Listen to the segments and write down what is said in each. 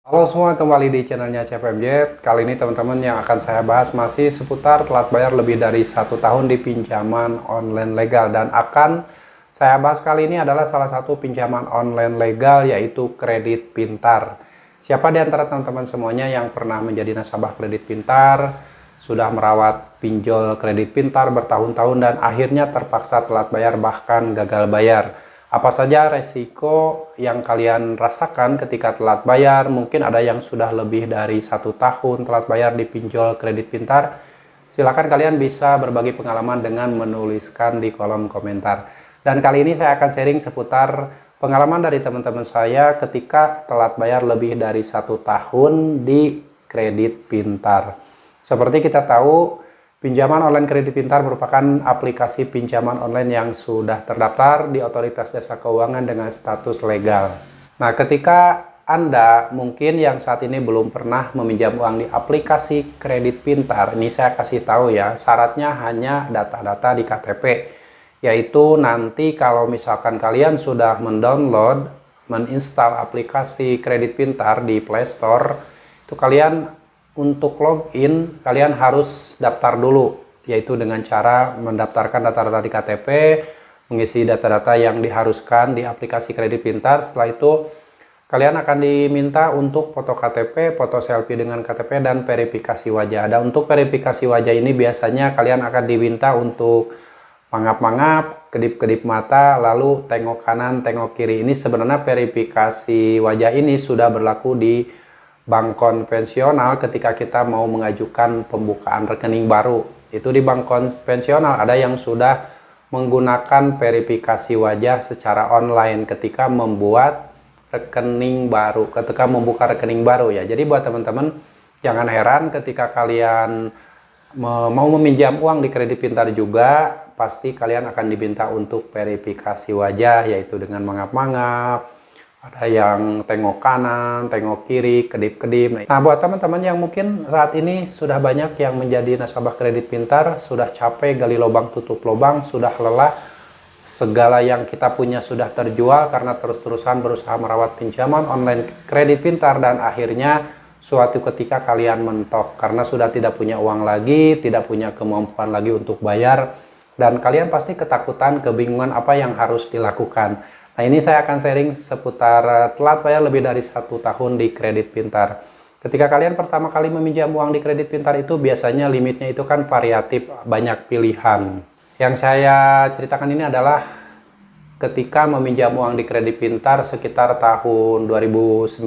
Halo semua, kembali di channelnya CFMJ. Kali ini teman-teman yang akan saya bahas masih seputar telat bayar lebih dari 1 tahun di pinjaman online legal. Dan akan saya bahas kali ini adalah salah satu pinjaman online legal, yaitu Kredit Pintar. Siapa di antara teman-teman semuanya yang pernah menjadi nasabah Kredit Pintar, sudah merawat pinjol Kredit Pintar bertahun-tahun dan akhirnya terpaksa telat bayar bahkan gagal bayar? Apa saja resiko yang kalian rasakan ketika telat bayar? Mungkin ada yang sudah lebih dari 1 tahun telat bayar di pinjol Kredit Pintar. Silakan kalian bisa berbagi pengalaman dengan menuliskan di kolom komentar. Dan kali ini saya akan sharing seputar pengalaman dari teman-teman saya ketika telat bayar lebih dari 1 tahun di Kredit Pintar. Seperti kita tahu, pinjaman online Kredit Pintar merupakan aplikasi pinjaman online yang sudah terdaftar di Otoritas Jasa Keuangan dengan status legal. Nah, ketika Anda mungkin yang saat ini belum pernah meminjam uang di aplikasi Kredit Pintar, ini saya kasih tahu ya, syaratnya hanya data-data di KTP. Yaitu nanti kalau misalkan kalian sudah mendownload, menginstal aplikasi Kredit Pintar di Play Store, itu kalian untuk login, kalian harus daftar dulu, yaitu dengan cara mendaftarkan data-data di KTP, mengisi data-data yang diharuskan di aplikasi Kredit Pintar. Setelah itu, kalian akan diminta untuk foto KTP, foto selfie dengan KTP, dan verifikasi wajah. Dan untuk verifikasi wajah ini biasanya kalian akan diminta untuk mangap-mangap, kedip-kedip mata, lalu tengok kanan, tengok kiri. Ini sebenarnya verifikasi wajah ini sudah berlaku di bank konvensional ketika kita mau mengajukan pembukaan rekening baru. Itu di bank konvensional ada yang sudah menggunakan verifikasi wajah secara online ketika membuat rekening baru, ketika membuka rekening baru ya. Jadi buat teman-teman jangan heran ketika kalian mau meminjam uang di Kredit Pintar juga, pasti kalian akan diminta untuk verifikasi wajah, yaitu dengan mangap-mangap, ada yang tengok kanan, tengok kiri, kedip-kedip. Nah, buat teman-teman yang mungkin saat ini sudah banyak yang menjadi nasabah Kredit Pintar, sudah capek gali lubang tutup lubang, sudah lelah, segala yang kita punya sudah terjual karena terus-terusan berusaha merawat pinjaman online Kredit Pintar, dan akhirnya suatu ketika kalian mentok karena sudah tidak punya uang lagi, tidak punya kemampuan lagi untuk bayar, dan kalian pasti ketakutan, kebingungan apa yang harus dilakukan. Nah, ini saya akan sharing seputar telat bayar lebih dari 1 tahun di Kredit Pintar. Ketika kalian pertama kali meminjam uang di Kredit Pintar itu biasanya limitnya itu kan variatif, banyak pilihan. Yang saya ceritakan ini adalah ketika meminjam uang di Kredit Pintar sekitar tahun 2019,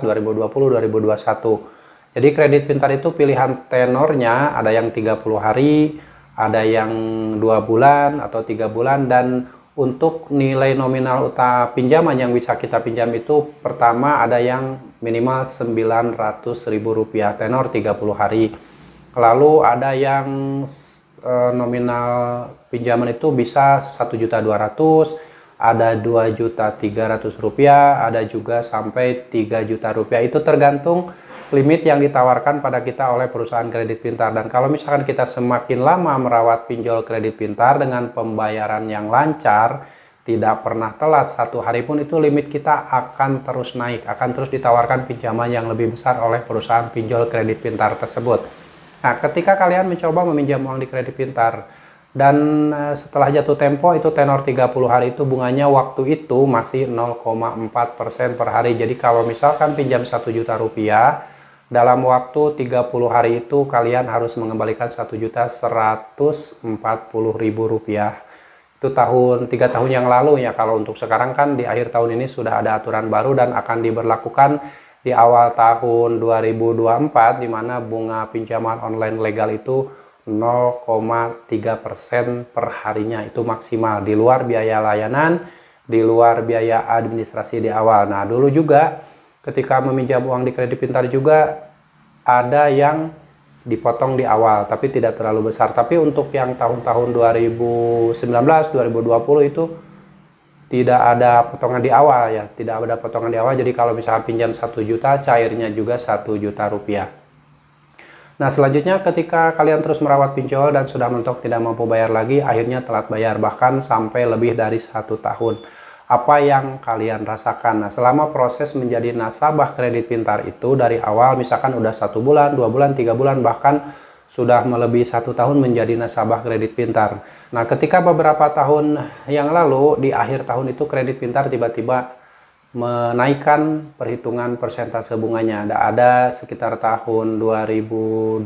2020, 2021. Jadi Kredit Pintar itu pilihan tenornya ada yang 30 hari, ada yang 2 bulan atau 3 bulan, dan untuk nilai nominal utama pinjaman yang bisa kita pinjam itu pertama ada yang minimal Rp900.000 tenor 30 hari. Lalu ada yang nominal pinjaman itu bisa Rp1.200.000, ada Rp2.300.000, ada juga sampai Rp3.000.000. Itu tergantung limit yang ditawarkan pada kita oleh perusahaan Kredit Pintar. Dan kalau misalkan kita semakin lama merawat pinjol Kredit Pintar dengan pembayaran yang lancar, tidak pernah telat 1 hari pun, itu limit kita akan terus naik, akan terus ditawarkan pinjaman yang lebih besar oleh perusahaan pinjol Kredit Pintar tersebut. Nah, ketika kalian mencoba meminjam uang di Kredit Pintar dan setelah jatuh tempo itu tenor 30 hari itu bunganya waktu itu masih 0,4% per hari. Jadi kalau misalkan pinjam Rp1.000.000, dalam waktu 30 hari itu kalian harus mengembalikan Rp1.140.000. Itu 3 tahun yang lalu ya. Kalau untuk sekarang kan di akhir tahun ini sudah ada aturan baru dan akan diberlakukan di awal tahun 2024, di mana bunga pinjaman online legal itu 0,3% per harinya, itu maksimal, di luar biaya layanan, di luar biaya administrasi di awal. Nah, dulu juga ketika meminjam uang di Kredit Pintar juga ada yang dipotong di awal, tapi tidak terlalu besar. Tapi untuk yang tahun-tahun 2019, 2020 itu tidak ada potongan di awal ya, tidak ada potongan di awal. Jadi kalau misalnya pinjam 1 juta, cairnya juga Rp1.000.000. Nah, selanjutnya ketika kalian terus merawat pinjol dan sudah mentok tidak mampu bayar lagi, akhirnya telat bayar bahkan sampai lebih dari 1 tahun. apa yang kalian rasakan. Nah, selama proses menjadi nasabah kredit pintar itu dari awal, misalkan udah 1 bulan, 2 bulan, 3 bulan, bahkan sudah melebihi 1 tahun menjadi nasabah kredit pintar. Nah, ketika beberapa tahun yang lalu di akhir tahun itu kredit pintar tiba-tiba menaikkan perhitungan persentase bunganya. Ada sekitar tahun 2022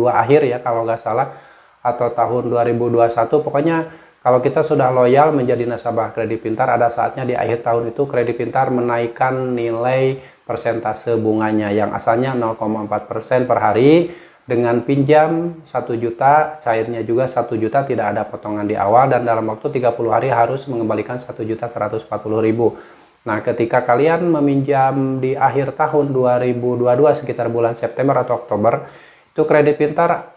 akhir ya kalau nggak salah, atau tahun 2021. Pokoknya kalau kita sudah loyal menjadi nasabah kredit pintar, ada saatnya di akhir tahun itu kredit pintar menaikkan nilai persentase bunganya yang asalnya 0,4% per hari. Dengan pinjam 1 juta, cairnya juga 1 juta, tidak ada potongan di awal, dan dalam waktu 30 hari harus mengembalikan 1.140.000. Nah, ketika kalian meminjam di akhir tahun 2022 sekitar bulan September atau Oktober, itu kredit pintar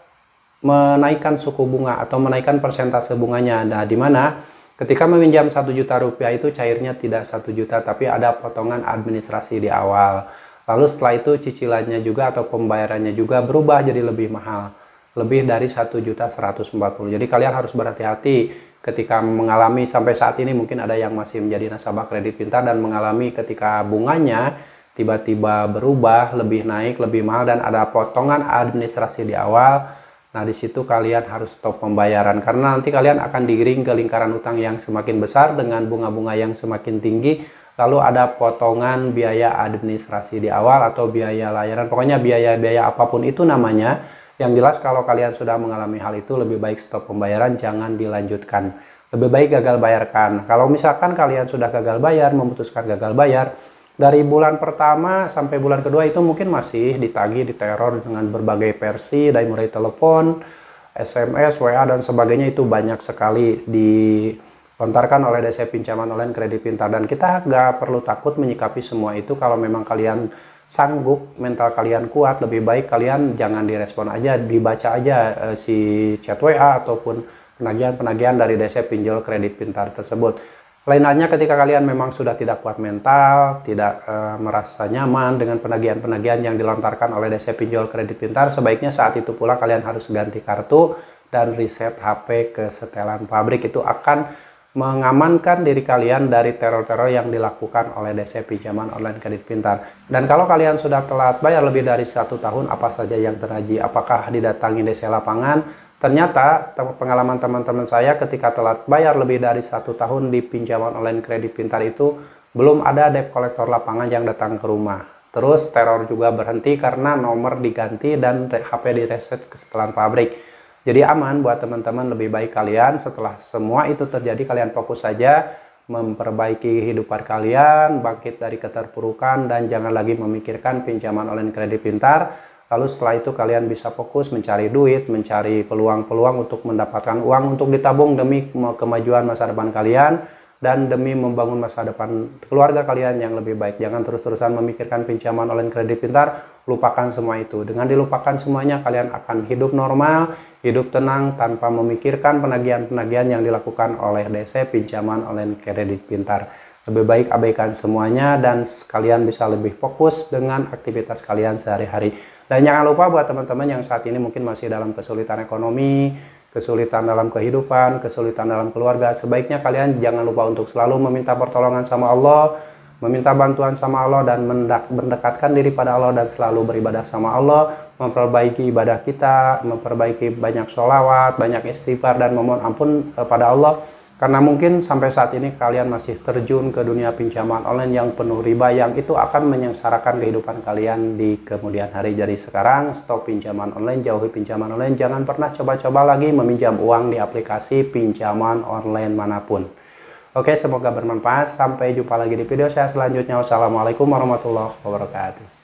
menaikkan suku bunga atau menaikkan persentase bunganya. Nah, di mana ketika meminjam 1 juta rupiah itu cairnya tidak 1 juta, tapi ada potongan administrasi di awal. Lalu setelah itu cicilannya juga atau pembayarannya juga berubah jadi lebih mahal, lebih dari 1.140.000. Jadi kalian harus berhati-hati ketika mengalami, sampai saat ini mungkin ada yang masih menjadi nasabah kredit pintar dan mengalami ketika bunganya tiba-tiba berubah, lebih naik, lebih mahal, dan ada potongan administrasi di awal. Nah, di situ kalian harus stop pembayaran karena nanti kalian akan digiring ke lingkaran utang yang semakin besar dengan bunga-bunga yang semakin tinggi. Lalu ada potongan biaya administrasi di awal atau biaya layanan, pokoknya biaya-biaya apapun itu namanya. Yang jelas kalau kalian sudah mengalami hal itu, lebih baik stop pembayaran, jangan dilanjutkan. Lebih baik gagal bayarkan. Kalau misalkan kalian sudah gagal bayar, memutuskan gagal bayar, dari bulan pertama sampai bulan kedua itu mungkin masih ditagih, diteror dengan berbagai versi, dari mulai telepon, SMS, WA, dan sebagainya. Itu banyak sekali dilontarkan oleh DC Pinjaman Online Kredit Pintar, dan kita nggak perlu takut menyikapi semua itu. Kalau memang kalian sanggup, mental kalian kuat, lebih baik kalian jangan direspon aja, dibaca aja si chat WA ataupun penagihan-penagihan dari DC Pinjol Kredit Pintar tersebut. Lain halnya ketika kalian memang sudah tidak kuat mental, tidak merasa nyaman dengan penagihan-penagihan yang dilontarkan oleh DC Pinjol Kredit Pintar, sebaiknya saat itu pula kalian harus ganti kartu dan reset HP ke setelan pabrik. Itu akan mengamankan diri kalian dari teror-teror yang dilakukan oleh DC Pinjaman Online Kredit Pintar. Dan kalau kalian sudah telat bayar lebih dari 1 tahun, apa saja yang terjadi? Apakah didatangi DC lapangan? Ternyata pengalaman teman-teman saya ketika telat bayar lebih dari 1 tahun di pinjaman online kredit pintar itu, belum ada debt collector lapangan yang datang ke rumah. Terus teror juga berhenti karena nomor diganti dan HP direset ke setelan pabrik. Jadi aman buat teman-teman. Lebih baik kalian setelah semua itu terjadi, kalian fokus saja memperbaiki kehidupan kalian, bangkit dari keterpurukan, dan jangan lagi memikirkan pinjaman online kredit pintar. Lalu setelah itu kalian bisa fokus mencari duit, mencari peluang-peluang untuk mendapatkan uang untuk ditabung demi kemajuan masa depan kalian dan demi membangun masa depan keluarga kalian yang lebih baik. Jangan terus-terusan memikirkan pinjaman online kredit pintar, lupakan semua itu. Dengan dilupakan semuanya, kalian akan hidup normal, hidup tenang tanpa memikirkan penagihan-penagihan yang dilakukan oleh DC Pinjaman Online Kredit Pintar. Lebih baik abaikan semuanya dan kalian bisa lebih fokus dengan aktivitas kalian sehari-hari. Dan jangan lupa buat teman-teman yang saat ini mungkin masih dalam kesulitan ekonomi, kesulitan dalam kehidupan, kesulitan dalam keluarga, sebaiknya kalian jangan lupa untuk selalu meminta pertolongan sama Allah, meminta bantuan sama Allah, dan mendekatkan diri pada Allah dan selalu beribadah sama Allah, memperbaiki ibadah kita, memperbaiki banyak sholawat, banyak istighfar, dan memohon ampun pada Allah. Karena mungkin sampai saat ini kalian masih terjun ke dunia pinjaman online yang penuh riba, yang itu akan menyengsarakan kehidupan kalian di kemudian hari. Jadi sekarang stop pinjaman online, jauhi pinjaman online, jangan pernah coba-coba lagi meminjam uang di aplikasi pinjaman online manapun. Oke, semoga bermanfaat. Sampai jumpa lagi di video saya selanjutnya. Wassalamualaikum warahmatullahi wabarakatuh.